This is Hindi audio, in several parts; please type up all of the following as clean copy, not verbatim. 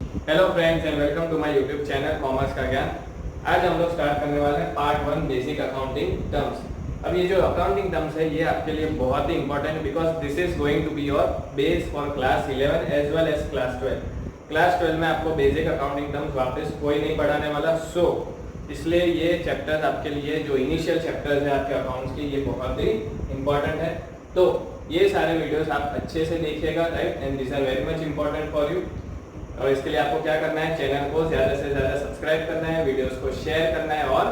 Hello friends and welcome to my YouTube channel commerce का ज्ञान। आज हम लोग स्टार्ट करने वाले हैं पार्ट 1 बेसिक अकाउंटिंग टर्म्स। अब ये जो अकाउंटिंग टर्म्स है ये आपके लिए बहुत ही इंपॉर्टेंट है because this is going to be your base for class 11 as well as class 12। Class 12 में आपको बेसिक अकाउंटिंग टर्म्स वापस कोई नहीं पढ़ाने वाला, सो इसलिए ये चैप्टर्स आपके लिए जो इनिशियल चैप्टर्स है आपके अकाउंट्स के ये बहुत ही इंपॉर्टेंट है। तो ये सारे वीडियोस आप अच्छे से देखिएगा, right, and this are very much important for you. और इसके लिए आपको क्या करना है, चैनल को ज़्यादा से ज़्यादा सब्सक्राइब करना है, वीडियोस को शेयर करना है और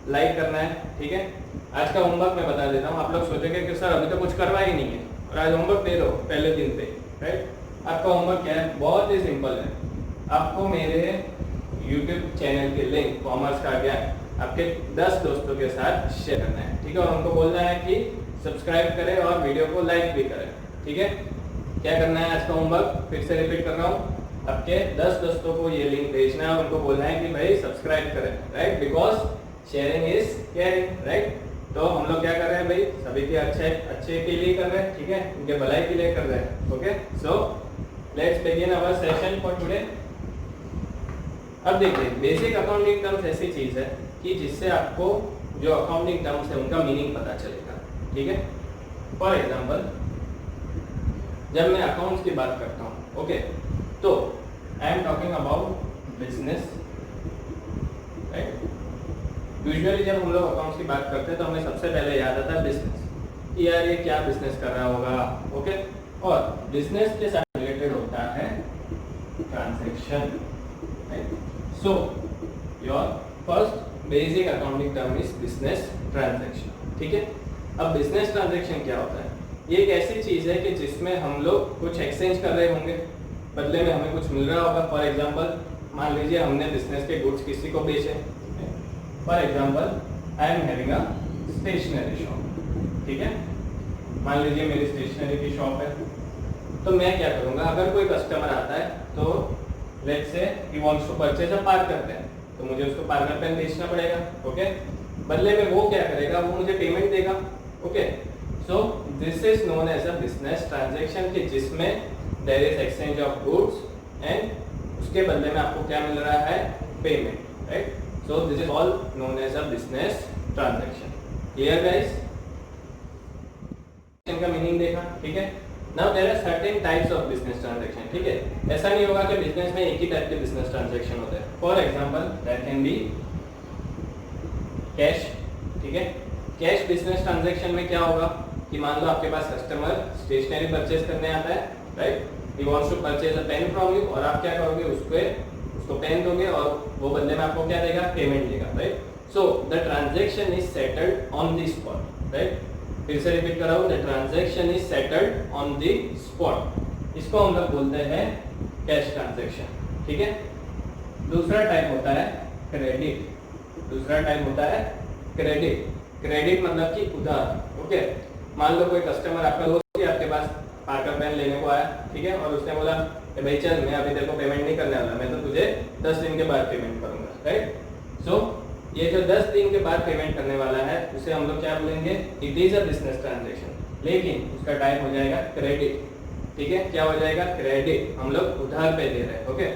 लाइक करना है, ठीक है। आज का होमवर्क मैं बता देता हूँ। आप लोग सोचेंगे कि सर अभी तो कुछ करवा ही नहीं है और आज होमवर्क दे दो पहले दिन पे, राइट। आपका होमवर्क क्या है, बहुत ही सिंपल है। आपको मेरे यूट्यूब चैनल के लिंक कॉमर्स का ज्ञान आपके 10 दोस्तों के साथ शेयर करना है, ठीक है, और उनको बोलना है कि सब्सक्राइब करें और वीडियो को लाइक भी करें, ठीक है। क्या करना है आज का होमवर्क, फिर से रिपीट कर रहा हूँ, आपके 10 दोस्तों को ये लिंक भेजना है और उनको बोलना है कि भाई सब्सक्राइब करें, right, because sharing is caring, right. तो हम लोग क्या कर रहे हैं भाई, सभी के अच्छे के लिए कर रहे हैं, ठीक है, उनके भलाई के लिए कर रहे हैं, okay. So let's begin our session for today. अब देखिए, बेसिक अकाउंटिंग टर्म्स ऐसी चीज है कि जिससे आपको जो अकाउंटिंग टर्म्स है उनका मीनिंग पता चलेगा, ठीक है। फॉर एग्जाम्पल, जब मैं अकाउंट्स की बात करता हूँ, ओके, तो I am talking about business, right. Usually जब हम लोग अकाउंट्स की बात करते हैं तो हमें सबसे पहले याद आता है बिजनेस, कि यार ये क्या बिजनेस कर रहा होगा, ओके। और बिजनेस के साथ रिलेटेड होता है transaction, right. So your first basic accounting term is business transaction, ठीक है। अब बिजनेस ट्रांजैक्शन क्या होता है, ये एक ऐसी चीज है कि जिसमें हम लोग कुछ एक्सचेंज कर रहे होंगे, बदले में हमें कुछ मिल रहा होगा। फॉर एग्जांपल, मान लीजिए हमने बिजनेस के गुड्स किसी को बेचे। For example, I am having a stationery shop, ठीक है। मान लीजिए मेरी स्टेशनरी की शॉप है, तो मैं क्या करूंगा, अगर कोई कस्टमर आता है तो let's say he wants to purchase a Parker pen, तो मुझे उसको पार्कर पेन बेचना पड़ेगा, ओके। बदले में वो क्या करेगा, वो मुझे पेमेंट देगा, okay. So this is known as a business transaction, कि जिसमें there is exchange of goods and उसके बदले में आपको क्या मिल रहा है, payment, right. So this is all known as a business transaction. Clear guys, का मीनिंग देखा, ठीक है। Now there are certain types of business transaction, ठीक है। ऐसा नहीं होगा कि बिजनेस में एक ही टाइप के बिजनेस ट्रांजैक्शन होते हैं। For example, that can be cash, ठीक है। कैश बिजनेस ट्रांजैक्शन में क्या होगा कि मान लो आपके पास कस्टमर स्टेशनरी परचेज करने आता है, right, he wants to purchase a pen from you, और आप क्या करोगे, उसको पेन दोगे और वो बदले में आपको क्या देगा, पेमेंट देगा, right. So the transaction is settled on the spot, right. फिर से रिपीट कर रहा हूं, the transaction is settled on the spot. इसको हम लोग बोलते हैं कैश ट्रांजैक्शन, ठीक है। दूसरा टाइप होता है क्रेडिट, दूसरा टाइप होता है क्रेडिट। क्रेडिट मतलब कि उधार, ओके। मान लो कोई कस्टमर आपका दोस्त आपके पास पार्कर पेन लेने को आया, ठीक है, और उसने बोला कि भाई चल मैं अभी तेरे को पेमेंट नहीं करने वाला, मैं तो तुझे 10 दिन के बाद पेमेंट करूंगा, राइट। सो ये जो 10 दिन के बाद पेमेंट करने वाला है उसे हम लोग क्या बोलेंगे, it is a business transaction, लेकिन उसका टाइप हो जाएगा क्रेडिट, ठीक है। क्या हो जाएगा, क्रेडिट, हम लोग उधार पे दे रहे हैं, okay.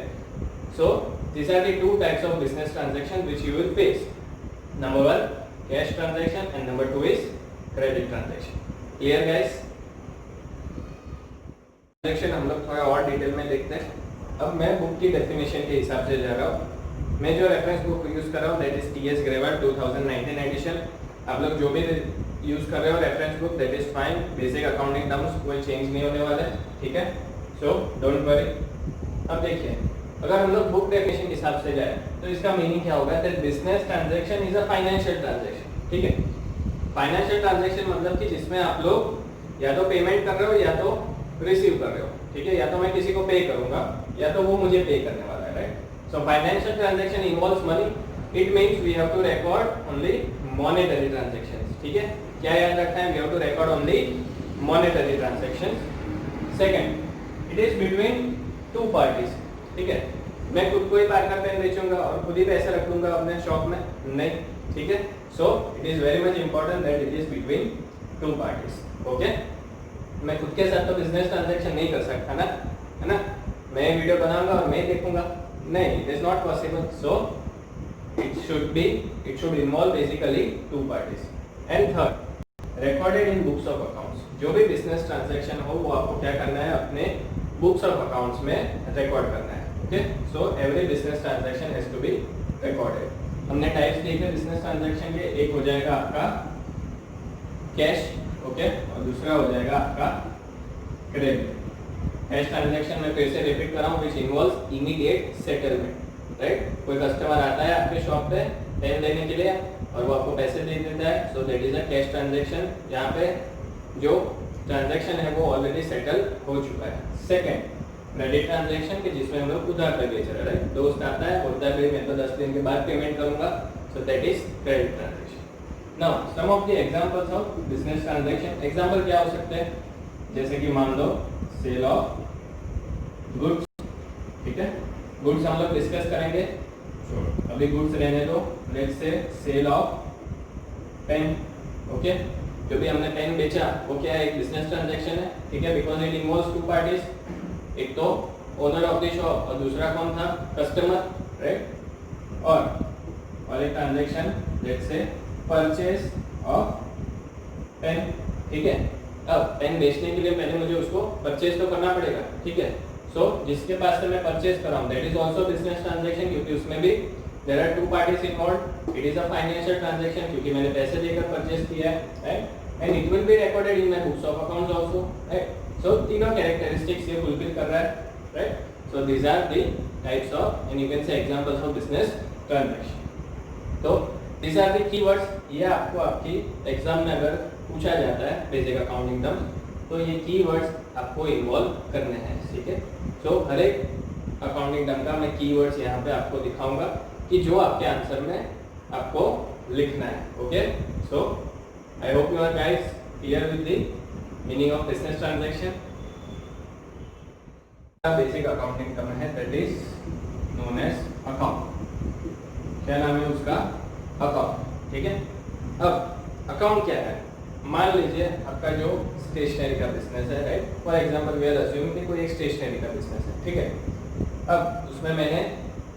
So this are the two types of business transaction which you will face. Number 1 cash transaction and number 2 is credit transaction. Clear guys, transaction हम लोग थोड़ा और डिटेल में देखते हैं। अब मैं बुक की डेफिनेशन के हिसाब से जा रहा हूँ। मैं जो रेफरेंस बुक यूज़ कर रहा हूँ that is TS Grewal 2019 edition. आप लोग जो भी यूज़ कर रहे हो reference book, that is fine. Basic accounting terms कोई चेंज नहीं होने वाले, ठीक है। So don't worry. अब देखिए, अगर हम लोग बुक डेफिनेशन के हिसाब से जाए तो इसका मीनिंग क्या होगा, that business transaction is a financial transaction, ठीक है। फाइनेंशियल ट्रांजैक्शन मतलब कि जिसमें आप लोग या तो पेमेंट कर रहे हो या तो रिसीव कर रहे हो, ठीक है। या तो मैं किसी को पे करूंगा या तो वो मुझे पे करने वाला है, right. So financial transaction involves money, it means we have to record only monetary transactions, ठीक है। क्या याद रखना है, we have to record only monetary transactions. Second, it is between two parties, ठीक है। मैं खुद को ही पार्कर पेन बेचूंगा और खुद ही पैसे रख लूंगा अपने शॉप में, नहीं, ठीक है। So it is very much important that it is between two parties, okay. मैं खुद के साथ तो बिजनेस ट्रांजैक्शन नहीं कर सकता ना, है ना। मैं वीडियो बनाऊंगा और मैं देखूंगा, नहीं, it is not possible. So it should involve basically two parties. And third, recorded in books of accounts. जो भी बिजनेस ट्रांजैक्शन हो वो आपको क्या करना है, अपने बुक्स ऑफ अकाउंट्स में रिकॉर्ड करना है. Okay, so every business transaction has to be recorded. हमने टाइप्स देखे बिजनेस ट्रांजैक्शन के. एक हो जाएगा आपका कैश, ओके, और दूसरा हो जाएगा आपका क्रेडिट. कैश ट्रांजैक्शन में फिर से रिपीट कर रहा हूँ, which involves immediate settlement. Right, कोई कस्टमर आता है आपके शॉप पे पेन लेने के लिए और वो आपको पैसे दे देता है. सो that is a cash transaction. यहाँ पे जो ट्रांजैक्शन है वो ऑलरेडी सेटल हो चुका है. सेकंड, क्रेडिट ट्रांजैक्शन के जिसमें हम लोग उधार पे बेच रहे हैं. राइट, दोस्त आता है बोलता है भाई मैं तो 10 दिन के बाद पेमेंट करूंगा. So that is credit transaction. Now some of the examples of business transaction. Example क्या हो सकते हैं, जैसे कि मान लो सेल ऑफ गुड्स. ठीक है, गुड्स हम लोग डिस्कस करेंगे, अभी गुड्स रहने दो. Let's say cell of pen. Okay, जो भी हमने पेन बेचा वो क्या है, एक बिजनेस ट्रांजैक्शन है. ठीक है, because it involves two parties. एक तो ओनर ऑफ द शॉप और दूसरा कौन था, कस्टमर. राइट, और एक transaction let's say purchase of pen. ठीक है, अब पेन बेचने के लिए पहले मुझे उसको परचेज तो करना पड़ेगा. ठीक है, सो जिसके पास से मैं परचेज कर रहा हूँ that is also business transaction, क्योंकि उसमें भी there are two parties involved. It is a financial transaction क्योंकि मैंने पैसे देकर परचेज किया है. Right, and it will be recorded in my books of accounts also. Right, so तीनों कैरेक्टरिस्टिक्स ये फुलफिल कर रहा है. Right, so these are the types of and you can say examples of business transaction. तो दीज आर द कीवर्ड्स. ये आपको आपकी एग्जाम में अगर पूछा जाता है बेसिक अकाउंटिंग टर्म्स तो ये कीवर्ड्स आपको इन्वॉल्व करने हैं. ठीक है, सो हर एक अकाउंटिंग टर्म का मैं कीवर्ड्स यहाँ पे आपको दिखाऊंगा कि जो आपके आंसर में आपको लिखना है. Okay, so I hope you are guys clear with the meaning of business transaction. Basic accounting term है that is known as account. क्या नाम है उसका, अकाउंट. ठीक है, अब अकाउंट क्या है, मान लीजिए आपका जो स्टेशनरी का बिजनेस है. Right, for example we are assuming कि कोई एक स्टेशनरी का बिजनेस है. ठीक है, अब उसमें मैंने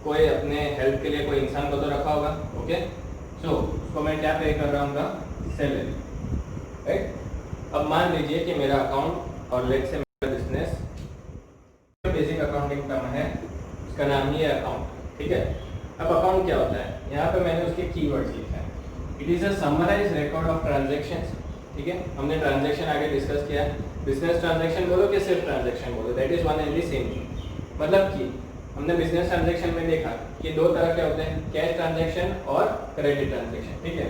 कोई अपने हेल्प के लिए कोई इंसान को तो रखा होगा. ओके, सो उसको मैं क्या पे कर रहा हूँ, सैलरी. राइट, अब मान लीजिए कि मेरा अकाउंट और लेट से मेरा बिजनेस बेसिक अकाउंटिंग टर्म है उसका नाम ही है अकाउंट. ठीक है, अब अकाउंट क्या होता है, यहाँ पे मैंने उसके कीवर्ड्स लिखे हैं. It is a summarised record of transactions. ठीक है, हमने ट्रांजैक्शन आगे डिस्कस किया. बिजनेस ट्रांजैक्शन बोलो कि सिर्फ ट्रांजैक्शन बोलो, that is one and the same thing. मतलब कि हमने बिजनेस ट्रांजैक्शन में देखा कि दो तरह के होते हैं, कैश ट्रांजैक्शन और क्रेडिट ट्रांजैक्शन. ठीक है,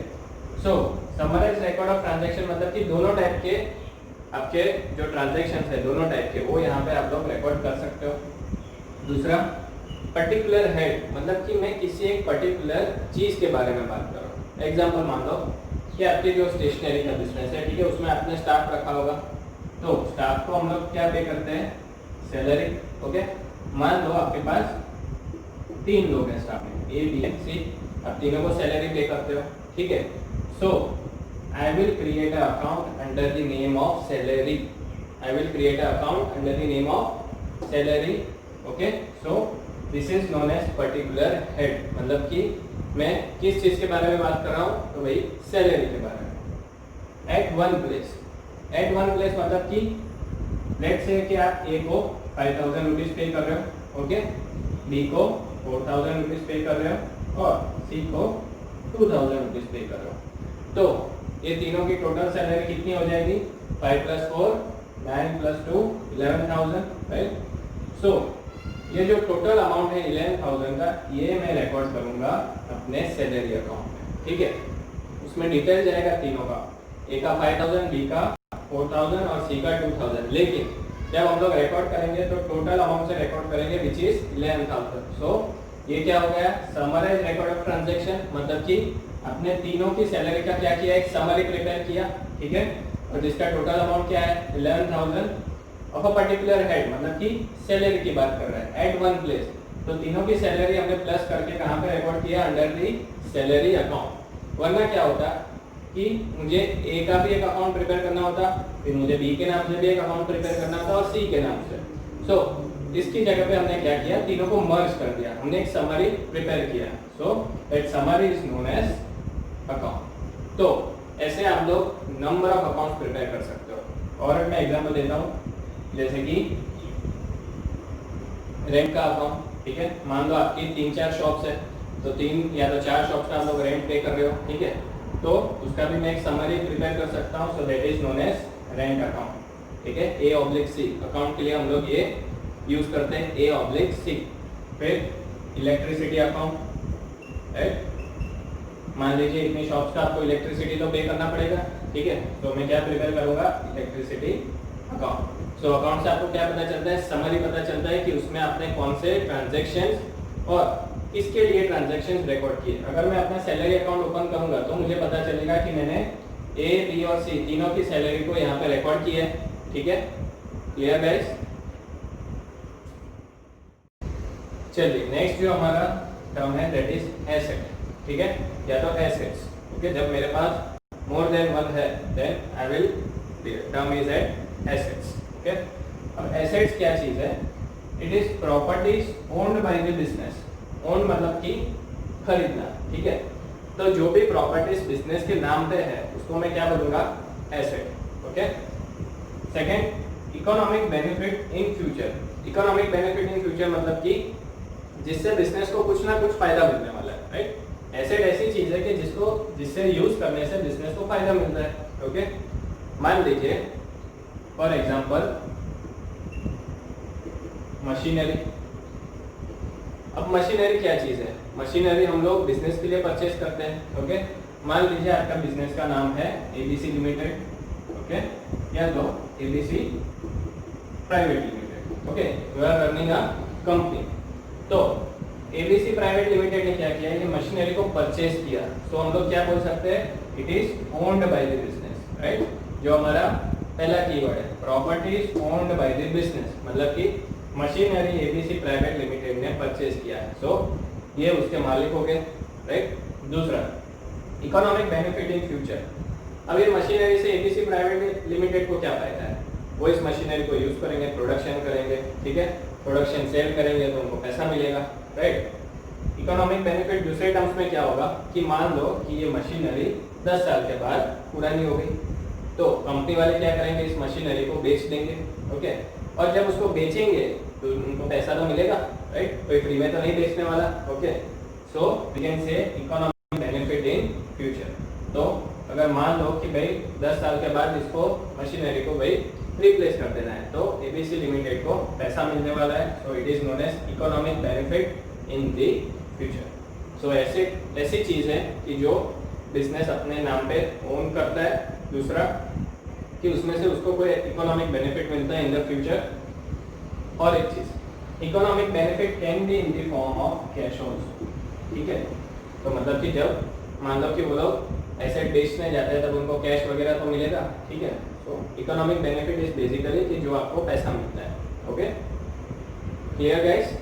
सो समराइज्ड रिकॉर्ड ऑफ ट्रांजैक्शन मतलब कि दोनों टाइप के आपके जो ट्रांजैक्शंस है दोनों टाइप के वो यहाँ पे आप लोग रिकॉर्ड कर सकते हो. दूसरा, पर्टिकुलर हेड मतलब कि मैं किसी एक पर्टिकुलर चीज के बारे में बात कर रहा हूँ. एग्जांपल मान लो कि आपकी जो स्टेशनरी का बिजनेस है. ठीक है, उसमें आपने स्टाफ रखा होगा, तो स्टाफ को हम लोग क्या पे करते हैं, सैलरी. ओके, मान लो आपके पास 3 लोग हैं स्टाफ में, ए बी एंड सी. आप तीनों को सैलरी पे करते हो. ठीक है, so I will create a account under the name of salary. I will create a account under the name of salary. Okay, so this is known as particular head. मतलब कि मैं किस चीज के बारे में बात कर रहा हूँ, तो भाई सैलरी के बारे में. At one place. At one place मतलब कि लेट्स से कि आप ए को 5000 रुपीज पे कर रहे हो. ओके, बी को 4000 रुपीज पे कर रहे हो और सी को 2000 रुपीज पे कर रहे हो. तो ये तीनों की टोटल सैलरी कितनी हो जाएगी, 5 + 4 9 + 2 11,000. राइट, सो ये जो टोटल अमाउंट है 11,000 का ये मैं रिकॉर्ड करूंगा अपने सैलरी अकाउंट में. ठीक है, उसमें डिटेल जाएगा तीनों का, ए का 5000, बी का 4000 और सी का 2000. लेकिन जब हम लोग रिकॉर्ड करेंगे तो टोटल अमाउंट से रिकॉर्ड करेंगे विच इज 11,000. सो ये क्या हो गया, समराइज रिकॉर्ड ऑफ ट्रांजैक्शन. मतलब कि अपने तीनों की सैलरी का क्या किया, एक समरी प्रिपेयर किया. ठीक है, और जिसका टोटल अमाउंट क्या है 11,000 ऑफ अ पर्टिकुलर हेड. मतलब कि सैलरी की बात कर रहा है एट वन प्लेस. तो तीनों की सैलरी हमने प्लस करके कहाँ पे रिकॉर्ड किया, अंडर दी सैलरी अकाउंट. वरना क्या होता कि मुझे ए का भी एक अकाउंट प्रिपेयर करना होता, फिर मुझे बी के नाम से भी एक अकाउंट प्रिपेयर करना होता और सी के नाम से. सो इसकी जगह पे हमने क्या किया, तीनों को मर्ज कर दिया, हमने एक समरी प्रिपेयर किया। So that summary is known as account. तो ऐसे आप लोग नंबर ऑफ अकाउंट्स प्रिपेयर कर सकते हो। और मैं एग्जांपल देता हूँ, जैसे कि रेंट का अकाउंट, ठीक है। मान लो आपकी 3-4 शॉप्स है, तो 3 या तो 4 शॉप्स का आप लोग रेंट पे कर रहे हो, ठीक है। तो उसका भी मैं एक समरी प्रिपेयर कर सकता हूँ। So that is known as rent account, ठीक है। A/C अकाउंट के लिए हम लोग ये यूज करते हैं, A/C। फिर इलेक्ट्रिसिटी अकाउंट, राइट। मान लीजिए इतनी शॉप्स का आपको इलेक्ट्रिसिटी तो पे करना पड़ेगा, ठीक है। तो मैं क्या प्रिपेयर करूंगा, इलेक्ट्रिसिटी अकाउंट। सो अकाउंट से आपको क्या पता चलता है, समरी पता चलता है कि उसमें आपने कौन से ट्रांजैक्शंस और किसके लिए ट्रांजैक्शंस रिकॉर्ड किए। अगर मैं अपना सैलरी अकाउंट ओपन करूंगा तो मुझे पता चलेगा कि मैंने A, B और C तीनों की सैलरी को यहाँ पे रिकॉर्ड किया है, ठीक है। Clear guys? चलिए नेक्स्ट जो हमारा टर्म है दैट इज एसेट, ठीक है, या तो एसेट्स। ओके, जब मेरे पास मोर देन वन है then I will term is at assets. Okay, अब एसेट्स क्या चीज है, it is properties owned by the business. Own मतलब कि खरीदना, ठीक है। तो जो भी प्रॉपर्टीज बिजनेस के नाम पे है उसको मैं क्या बोलूंगा, asset. Okay. Second, economic benefit in future. Economic benefit in future मतलब कि जिससे बिजनेस को कुछ ना कुछ फायदा मिलने वाला है, राइट। एसेट ऐसी चीज है कि जिससे यूज करने से बिजनेस को फायदा मिलता है। ओके, मान लीजिए फॉर एग्जांपल मशीनरी। अब मशीनरी क्या चीज है, मशीनरी हम लोग बिजनेस के लिए परचेज करते हैं। ओके, मान लीजिए आपका बिजनेस का नाम है ABC लिमिटेड, ओके, या तो ABC private limited. Okay, you are running a company. तो ABC प्राइवेट लिमिटेड ने क्या किया, ये मशीनरी को परचेज किया। तो हम लोग क्या बोल सकते हैं, it is owned by the business, right. जो हमारा पहला कीवर्ड है, properties owned by the business, मतलब कि मशीनरी ABC प्राइवेट लिमिटेड ने परचेज किया है। सो ये उसके मालिक हो गए, राइट। दूसरा, इकोनॉमिक बेनिफिट इन फ्यूचर। अब ये मशीनरी से ABC प्राइवेट लिमिटेड को क्या फायदा है, वो इस मशीनरी को यूज करेंगे, प्रोडक्शन करेंगे, ठीक है। प्रोडक्शन सेल करेंगे तो उनको पैसा मिलेगा, राइट। इकोनॉमिक बेनिफिट दूसरे टर्म्स में क्या होगा कि मान लो कि ये मशीनरी 10 साल के बाद पुरानी हो गई, तो कंपनी वाले क्या करेंगे, इस मशीनरी को बेच देंगे। ओके, और जब उसको बेचेंगे तो उनको पैसा तो मिलेगा, राइट। कोई फ्री में तो नहीं बेचने वाला। Okay, so we can say economic benefit in future. तो अगर मान लो कि भाई 10 साल के बाद इसको मशीनरी को भाई रिप्लेस कर देना है, तो ABC लिमिटेड को पैसा मिलने वाला है। So it is known as economic benefit in the future. So ऐसी चीज है कि जो बिजनेस अपने नाम पे ओन करता है। दूसरा कि उसमें से उसको कोई इकोनॉमिक बेनिफिट मिलता है इन द फ्यूचर। और एक चीज, economic benefit can be in the form of cash also, ठीक है। तो मतलब कि जब मान लो कि वो लोग एसेट बेचने जाते हैं तब उनको कैश वगैरह तो मिलेगा, ठीक है। तो इकोनॉमिक बेनिफिट इज बेसिकली कि जो आपको पैसा मिलता है। Okay, clear guys?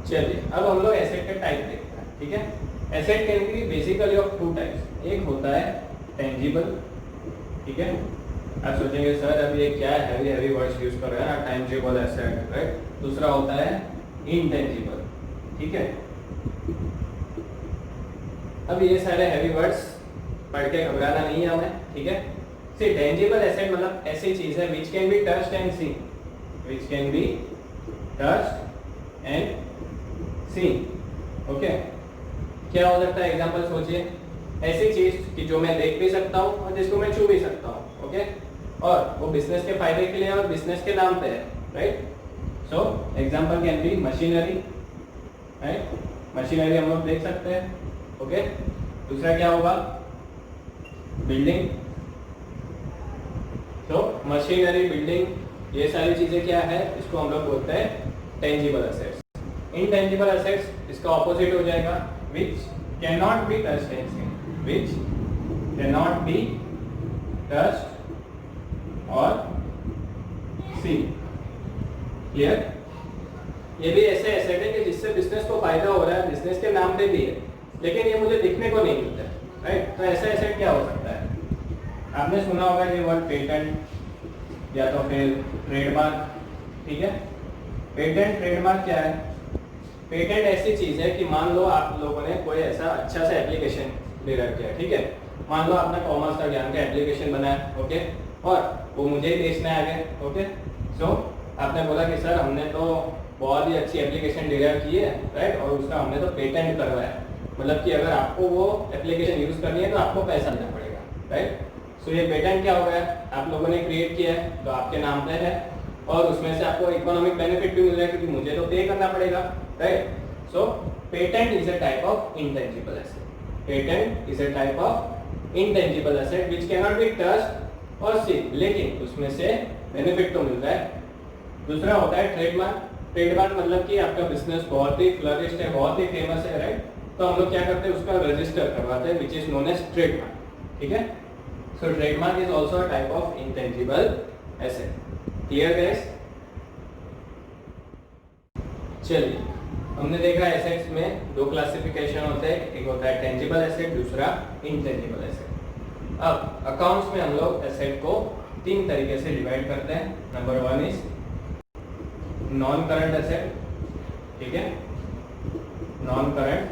चलिए अब हम लोग एसेट के टाइप देखते हैं, ठीक है। Asset can be basically of 2 types. एक होता है टेंजिबल, ठीक है। आप सोचेंगे सर अब ये क्या है, हैवी वर्ड्स यूज कर रहे हैं, टेंजिबल एसेट, राइट। दूसरा होता है इनटेंजिबल, ठीक है। अब ये सारे हैवी वर्ड्स पढ़ के घबराना नहीं है हमें, ठीक है। सी टेंजिबल एसेट मतलब ऐसी चीज है which can be touched and seen, which can be touched and seen. Okay, क्या हो सकता है, एग्जांपल सोचिए, ऐसी चीज कि जो मैं देख भी सकता हूँ और जिसको मैं छू भी सकता हूँ। ओके, और वो बिजनेस के फायदे के लिए और बिजनेस के नाम पे है, right. So example can be machinery, right. Machinery हम लोग देख सकते हैं। ओके, दूसरा क्या होगा, बिल्डिंग। तो मशीनरी, बिल्डिंग, ये सारी चीजें क्या है, इसको हम लोग बोलते हैं टेंजिबल एसेट्स। इनटेंजिबल एसेट्स इसका ऑपोजिट हो जाएगा, which can not be touched and seen, which can not be touched और सीन। क्लियर? ये भी ऐसे एसेट है कि जिससे बिजनेस को फायदा हो रहा है, बिजनेस के नाम पे भी है, लेकिन ये मुझे दिखने को नहीं मिलता है, राइट। तो ऐसा एसेट क्या हो सकता है, आपने सुना होगा ये वर्ड पेटेंट या तो फिर ट्रेडमार्क, ठीक है। पेटेंट ट्रेडमार्क क्या है? पेटेंट ऐसी चीज है कि मान लो आप लोगों ने कोई ऐसा अच्छा सा एप्लीकेशन डेवलप किया, ठीक है। मान लो आपने कॉमर्स का ज्ञान का एप्लीकेशन बनाया, ओके, और वो मुझे ही बेचना है आगे, ओके। सो आपने बोला कि सर हमने तो बहुत ही अच्छी एप्लीकेशन डेवलप की है, राइट, और उसका हमने तो पेटेंट करवाया, मतलब कि अगर आपको वो एप्लीकेशन यूज करनी है तो आपको पैसा देना पड़ेगा, राइट। सो ये पेटेंट क्या हो गया? आप लोगों ने क्रिएट किया है तो आपके नाम पे है, और उसमें से आपको इकोनॉमिक बेनिफिट भी मिल रहा है क्योंकि मुझे तो पे करना पड़ेगा, right. So patent is a type of intangible asset. Patent is a type of intangible asset which can not be touched और सीन, लेकिन उसमें से बेनिफिट तो मिल रहा है। दूसरा होता है ट्रेडमार्क। ट्रेडमार्क मतलब कि आपका बिजनेस बहुत ही फ्लरिश्ड है, बहुत ही फेमस है, राइट, तो हम लोग क्या करते हैं उसका रजिस्टर करवाते हैं, which is known as trademark, ठीक है। So trademark is also a type of intangible asset. Clear guys? चलिए, हमने देखा एसेट्स में दो क्लासिफिकेशन होते हैं, एक होता है टेंजिबल एसेट, दूसरा इंटेंजिबल एसेट। अब अकाउंट्स में हम लोग एसेट को तीन तरीके से डिवाइड करते हैं। Number 1 is non current asset, ठीक है, नॉन करंट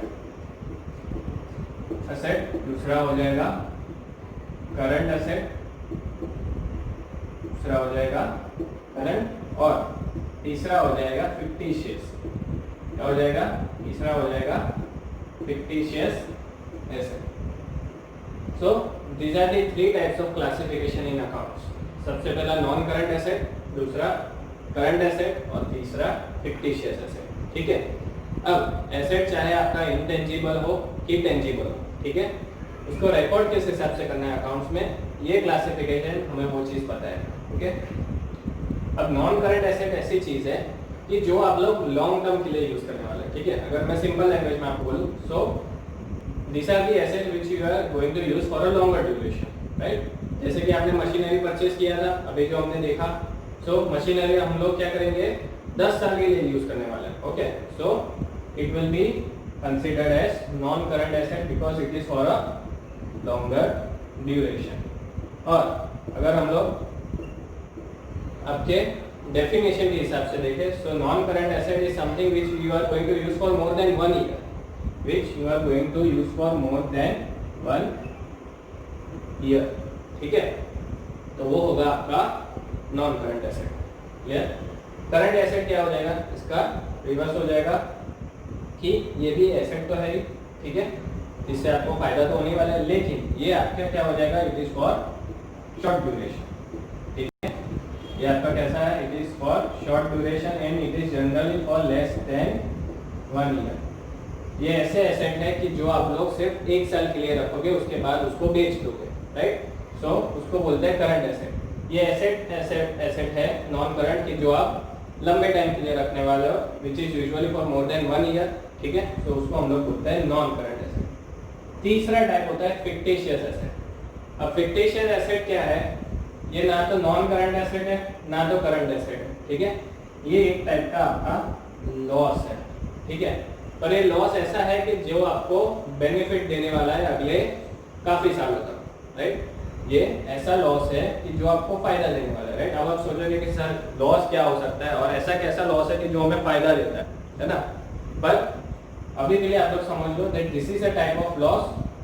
एसेट। दूसरा हो जाएगा करंट एसेट, दूसरा हो जाएगा करंट, और तीसरा हो जाएगा फिक्टिशियस। क्या हो जाएगा? तीसरा हो जाएगा fictitious asset. So these are the three types of classification in accounts. सबसे पहला नॉन करंट एसेट, दूसरा करंट एसेट, और तीसरा फिक्टिशियस एसेट, ठीक है। अब एसेट चाहे आपका इंटेंजिबल हो कि टेंजिबल हो, ठीक है, उसको रिकॉर्ड किस हिसाब से करना है अकाउंट्स में, ये क्लासिफिकेशन हमें वो चीज पता है, ओके। अब नॉन करंट एसेट ऐसी चीज है कि जो आप लोग लॉन्ग टर्म के लिए यूज करने वाले हैं, ठीक है। अगर मैं सिंपल लैंग्वेज में आपको बोलूं, सो these are the assets which you are going to use for a longer duration, right? जैसे कि आपने मशीनरी परचेज किया था, अभी जो हमने देखा, सो मशीनरी हम लोग क्या करेंगे 10 साल के लिए यूज करने वाले हैं, okay. So it will be considered as non current asset because it is for a longer duration. और अगर हम लोग आपके डेफिनेशन के हिसाब से देखें, so non current asset is something which you are going to use for more than 1 year, which you are going to use for more than 1 year, ठीक है। तो वो होगा आपका non current asset. Clear? Current asset क्या हो जाएगा? इसका रिवर्स हो जाएगा कि ये भी एसेट तो है ही, ठीक है, इससे आपको फायदा तो होने वाला है, लेकिन ये आपका क्या हो जाएगा? It is for short duration, ठीक है। ये आपका कैसा है? It is for short duration and it is generally for less than 1 year. ये ऐसे एसेट है कि जो आप लोग सिर्फ 1 साल के लिए रखोगे, उसके बाद उसको बेच दोगे, राइट। सो उसको बोलते हैं करंट एसेट। ये एसेट है नॉन करंट की जो आप लंबे टाइम के लिए रखने वाले हो, which is usually for more than 1 year, ठीक है। तो उसको हम लोग बोलते हैं नॉन करंट एसेट। तीसरा टाइप होता है फिक्टिशियस एसेट। अब फिक्टिशियस एसेट क्या है? ये ना तो नॉन करंट एसेट है ना तो करंट एसेट है, ठीक है। ये एक टाइप का आपका लॉस है, ठीक है। पर ये लॉस ऐसा है कि जो आपको बेनिफिट देने वाला है अगले काफी सालों तक, राइट। ये ऐसा लॉस है कि जो आपको फायदा देने वाला है, राइट। अब आप सोचोगे कि सर लॉस क्या हो सकता है, और ऐसा कैसा लॉस है कि जो हमें फायदा देता है ना। पर अभी के लिए आप लोग समझ लो that this is a type of loss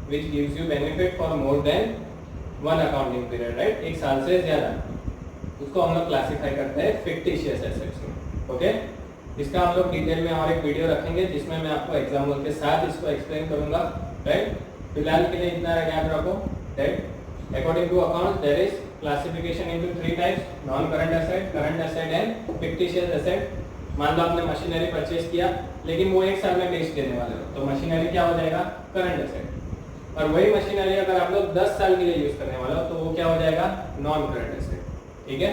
which gives you benefit for more than 1 accounting period, right, 1 साल से ज्यादा। उसको हम लोग क्लासिफाई करते हैं फिक्टिशियस एसेट्स में, ओके। इसका हम लोग डिटेल में और एक वीडियो रखेंगे जिसमें मैं आपको एग्जाम्पल के साथ इसको एक्सप्लेन करूंगा, राइट। फिलहाल के लिए इतना याद रखो that according to accounts there is classification into 3 types, non current asset, current asset and fictitious asset. मान लो आपने मशीनरी परचेज किया लेकिन वो 1 साल में बेच देने वाले हो, तो मशीनरी क्या हो जाएगा? Current asset. और वही मशीनरी अगर आप लोग 10 साल के लिए यूज करने वाले हो तो वो क्या हो जाएगा? नॉन करंट एसेट, ठीक है।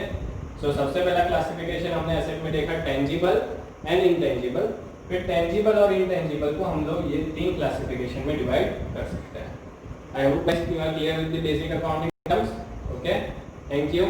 सो सबसे पहला क्लासिफिकेशन हमने एसेट में देखा टेंजिबल एंड इंटेंजिबल। फिर टेंजिबल और इंटेंजिबल को हम लोग ये 3 क्लासिफिकेशन में डिवाइड कर सकते हैं। I hope guys you are clear with the basic accounting terms, okay. Thank you.